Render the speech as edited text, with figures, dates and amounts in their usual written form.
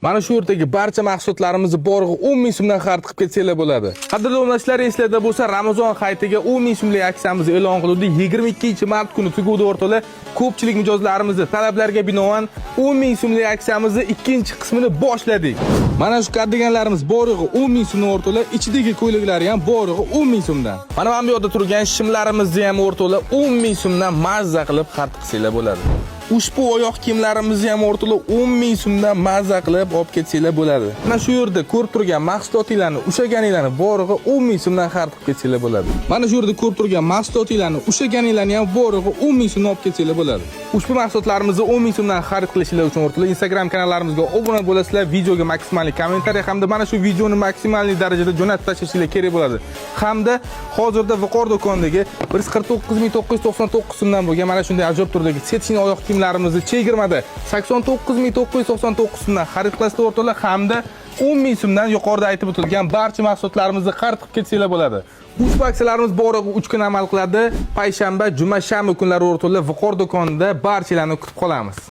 Mana shu yerdagi barcha mahsulotlarimizni borig'i 10 ming so'mdan xarid qilib ketsanglar bo'ladi. Qadrli o'rnashlar, eslarda bo'lsa, Ramazon hayitiga 10 ming so'mlik aksiyamizni e'lon qildik. 22-mart kuni tugudi o'rtada ko'pchilik mijozlarimizni talablarga binoan 10 ming so'mlik aksiyamizni ikkinchi qismini boshladik. Mana shu kardiganlarimiz borig'i 10 ming so'mdan o'rtada, ichidagi ko'ylaklari ham borig'i 10 ming so'mdan. Mana bu yerda turgan shimlarimizni ham o'rtada 10 ming so'mdan mazza qilib xarid qilsanglar bo'ladi. Ushbu oyoq kiyimlarimizni ham o'rtaga 10 ming so'mdan mazza qilib olib ketsanglar bo'ladi. Mana shu yerda ko'rib turgan mahsulotlarni, ushaganinglarni borig'i 10 ming so'mdan xarid qilib ketsanglar bo'ladi. Mana shu yerda ko'rib turgan mahsulotlarni, ushaganinglarni ham borig'i 10 ming so'mdan olib ketsanglar bo'ladi. Ushbu mahsulotlarimizni 10 ming so'mdan xarid qilishinglar uchun o'rtaga Instagram kanallarimizga obuna bo'lasizlar, videoga maksimal kommentariy hamda mana shu videoni maksimal darajada jo'natib tashlashingiz kerak bo'ladi. Hamda hozirda Viqor do'konidagi 149.999 so'mdan bo'lgan mana shunday ajoyib turdagi setishni oyoq kiyimlarimizni chegirmada 89.999 so'mdan xarid qilasizlar o'rtalar hamda 10 ming so'mdan yuqorida aytib o'tilgan barcha mahsulotlarimizni xarid qilib ketsanglar bo'ladi. Ushbu aksiyalarimiz borig'i 3 kun amal qiladi. Payshanba, juma, shanba kunlari o'rtalar Viqor do'konida barchalarni kutib qolamiz.